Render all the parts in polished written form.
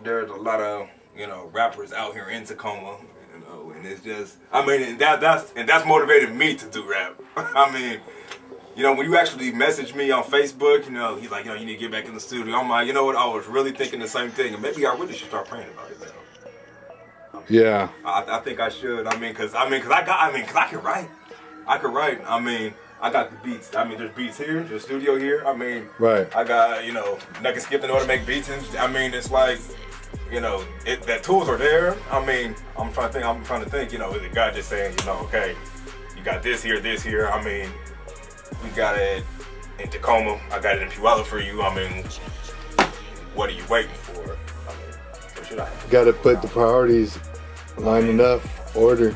there's a lot of, rappers out here in Tacoma, and it's just, I mean, and that's motivated me to do rap. I mean, when you actually message me on Facebook, he's like, you need to get back in the studio. I'm like, you know what? I was really thinking the same thing, and maybe I really should start praying about it now. Yeah. I think I should. I can write. I could write. I mean, I got the beats. I mean, there's beats here, there's studio here. I mean, right. I got, I can skip in order to make beats. And, I mean, it's like, that tools are there. I mean, I'm trying to think, is it God just saying, okay, you got this here. I mean, we got it in Tacoma. I got it in Puyallup for you. I mean, what are you waiting for? I mean, what should I? Got to put the priorities lining up, order.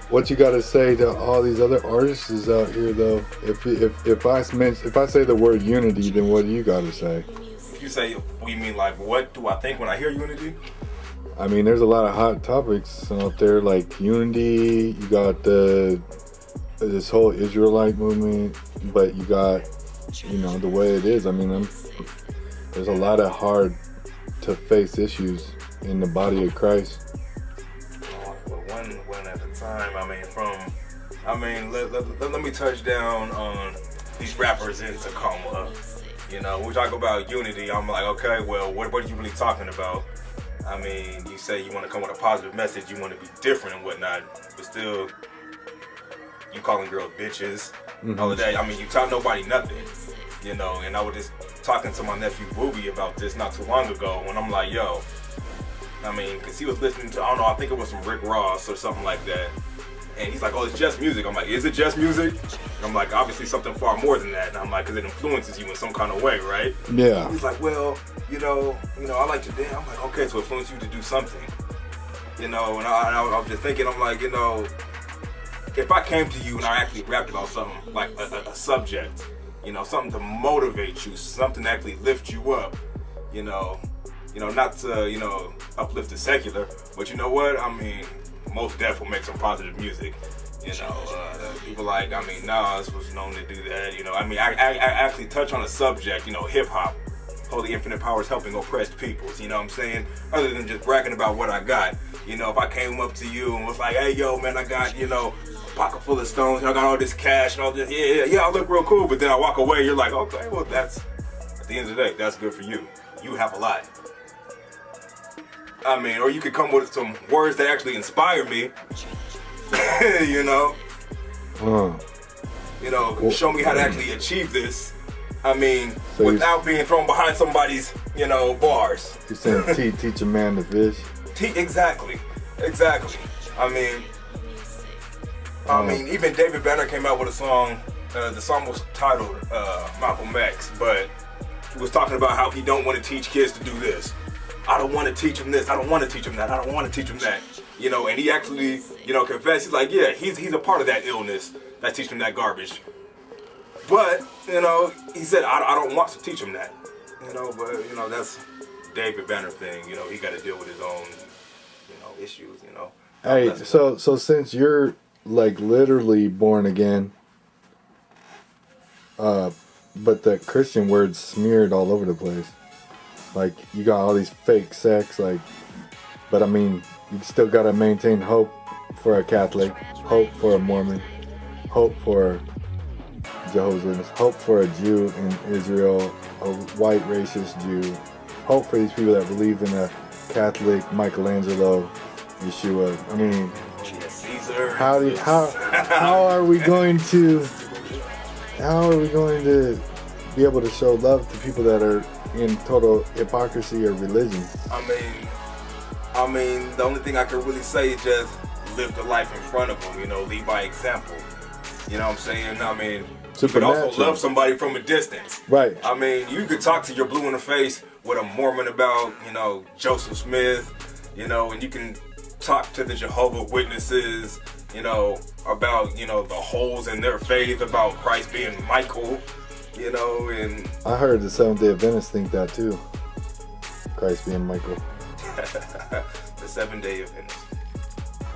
What you got to say to all these other artists out here, though? If I say the word unity, then what do you got to say? If you say, what you mean, like, what do I think when I hear unity? I mean, there's a lot of hot topics out there, like unity. You got this whole Israelite movement, but you got, the way it is. I mean, there's a lot of hard to face issues in the body of Christ. One at a time. Let me touch down on these rappers in Tacoma. We talk about unity. I'm like, okay, well, what are you really talking about? I mean, you say you want to come with a positive message, you want to be different and whatnot, but still, you calling girls bitches, all of that. I mean, you tell nobody nothing, and I was just talking to my nephew Booby about this not too long ago, when I'm like, yo, I mean, because he was listening to, I don't know, I think it was some Rick Ross or something like that. And he's like, oh, it's just music. I'm like, is it just music? And I'm like, obviously something far more than that. And I'm like, because it influences you in some kind of way, right? Yeah. And he's like, well, I like to dance. I'm like, okay, so it influenced you to do something. And I was just thinking, I'm like, if I came to you and I actually rapped about something, like a subject, something to motivate you, something to actually lift you up, not to, uplift the secular, but you know what? I mean, most deaf will make some positive music. People like, I mean, Nas was known to do that. I mean, I actually touch on a subject, hip hop, Holy Infinite Powers helping oppressed peoples. You know what I'm saying? Other than just bragging about what I got. If I came up to you and was like, hey, yo, man, I got, a pocket full of stones. I got all this cash and all this. Yeah, I look real cool. But then I walk away. You're like, okay, well, that's at the end of the day, that's good for you. You have a lot. I mean, or you could come with some words that actually inspire me, show me how to actually achieve this. I mean, so without being thrown behind somebody's, bars. You're saying teach a man to fish? Exactly. I mean, even David Banner came out with a song. The song was titled Malcolm X, but he was talking about how he don't want to teach kids to do this. I don't want to teach him this. I don't want to teach him that. I don't want to teach him that. And he actually, confessed. He's like, yeah, he's a part of that illness that's teaching him that garbage. But, he said, I don't want to teach him that. But, that's David Banner thing. He got to deal with his own, issues, Hey, so since you're, like, literally born again, but the Christian word's smeared all over the place. Like, you got all these fake sects, but I mean, you still gotta maintain hope for a Catholic, hope for a Mormon, hope for Jehovah's Witness, hope for a Jew in Israel, a white racist Jew, hope for these people that believe in a Catholic Michelangelo, Yeshua. I mean, how are we going to be able to show love to people that are in total hypocrisy or religion? I mean, the only thing I can really say is just live the life in front of them, lead by example. You know what I'm saying? I mean, you could also love somebody from a distance. Right. I mean, you could talk to your blue in the face with a Mormon about, Joseph Smith, and you can talk to the Jehovah's Witnesses, about, the holes in their faith, about Christ being Michael. And I heard the Seventh-day Adventists think that too. Christ being Michael. The 7-day Adventists.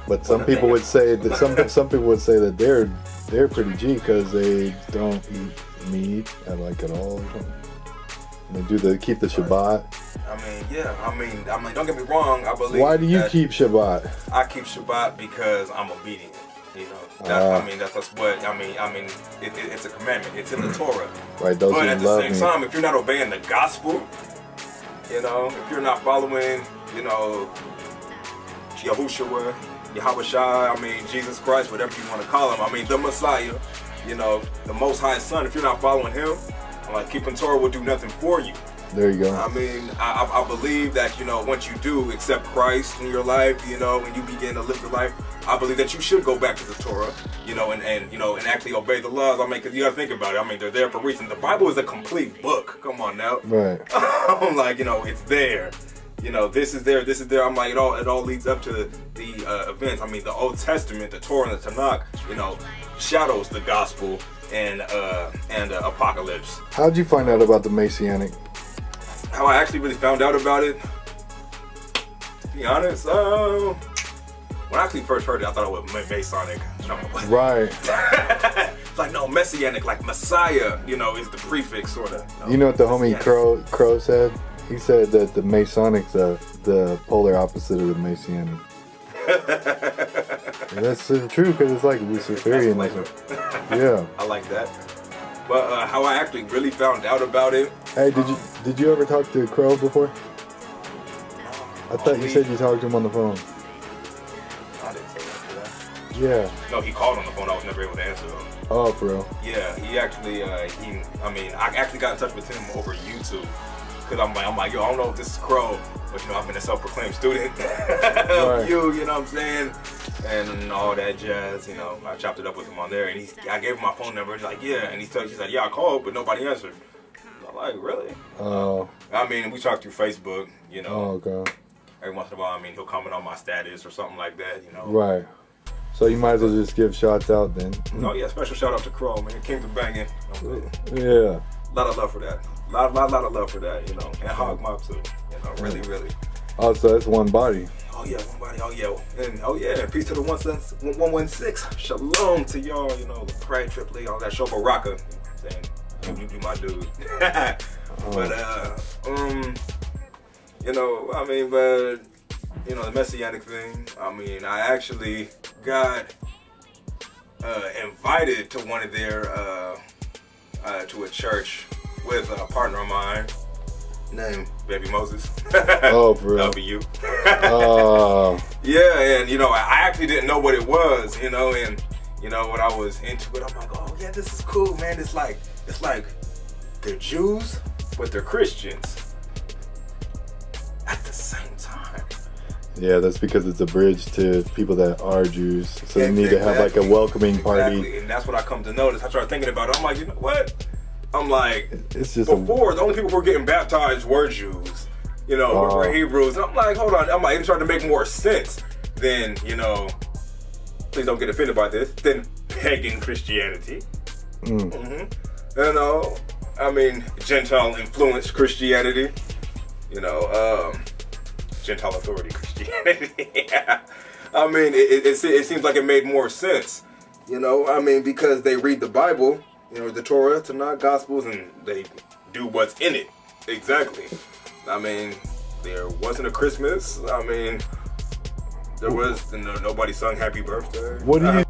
But some people would say that some people would say that they're pretty G because they don't eat meat at all. And they keep the Shabbat. I mean, yeah. I mean, don't get me wrong. I believe. Why do you keep Shabbat? I keep Shabbat because I'm obedient. You know, I mean, that's what I mean. It's a commandment. It's in the Torah. Right. Those but who at the love same me. time, if you're not obeying the gospel, you know, if you're not following, you know, Yahushua, Yahushua, I mean, Jesus Christ, whatever you want to call him. I mean, the Messiah, you know, the Most High Son. If you're not following him, like keeping Torah will do nothing for you. There you go. I mean, I believe that, you know, once you do accept Christ in your life, you know, when you begin to live your life, I believe that you should go back to the Torah, you know, and you know, and actually obey the laws. I mean, because you got to think about it. I mean, they're there for a reason. The Bible is a complete book. Come on now. Right. I'm like, you know, it's there. You know, this is there, this is there. I'm like, it all leads up to the events. I mean, the Old Testament, the Torah and the Tanakh, you know, shadows the gospel and apocalypse. How'd you find out about the Messianic? How I actually really found out about it, to be honest, when I actually first heard it, I thought it was Masonic. Right. Like, no, Messianic, like Messiah, you know, is the prefix, sort of. You know what the homie Crow said? He said that the Masonic's the polar opposite of the Messianic. And that's true, because it's like Luciferian. Yeah. I like that. But how I actually really found out about it. Hey, did you ever talk to Crow before? I thought you said you talked to him on the phone. I didn't say that. Yeah. No, he called on the phone. I was never able to answer though. Oh, for real? Yeah, he actually, I actually got in touch with him over YouTube. Cause I'm like, yo, I don't know if this is Crow, but you know, I've been a self-proclaimed student of you know what I'm saying? And all that jazz, you know, I chopped it up with him on there, and I gave him my phone number, he's like, yeah, and he's like, yeah, I called, but nobody answered. I'm like, really? Oh. I mean, we talked through Facebook, you know. Oh, okay. Every once in a while, I mean, he'll comment on my status or something like that, you know. Right. So you might as well just give shots out then. Oh yeah, special shout out to Crow, man. King to banging. Yeah. A lot of love for that. Lot of love for that, you know. And Hog Mob too. You know, really. Oh, so it's one body. Oh yeah, one body. Oh yeah. Peace to the 116. Shalom to y'all. You know, Craig Tripley, all that Shobo Rocka. Saying you my dude. But you know, I mean, but you know, the Messianic thing. I mean, I actually got invited to one of their to a church with a partner of mine named Baby Moses. Oh, for real? That'll be you. Yeah, and you know, I actually didn't know what it was, you know, and you know, when I was into it, I'm like, oh yeah, this is cool, man. It's like they're Jews, but they're Christians at the same time. Yeah, that's because it's a bridge to people that are Jews. So you need to have like a welcoming party. Exactly, and that's what I come to notice. I started thinking about it. I'm like, you know what? I'm like, it's just before, the only people who were getting baptized were Jews. You know, were Hebrews. And I'm like, hold on. I'm like, it started to make more sense than, you know, please don't get offended by this, than pagan Christianity. You know, I mean, Gentile influenced Christianity. You know, Gentile authority Christianity. I mean, it seems like it made more sense. You know, I mean, because they read the Bible, you know, the Torah, Tanakh, Gospels, and they do what's in it. Exactly. I mean, there wasn't a Christmas. I mean, there was, nobody sung Happy Birthday. What do you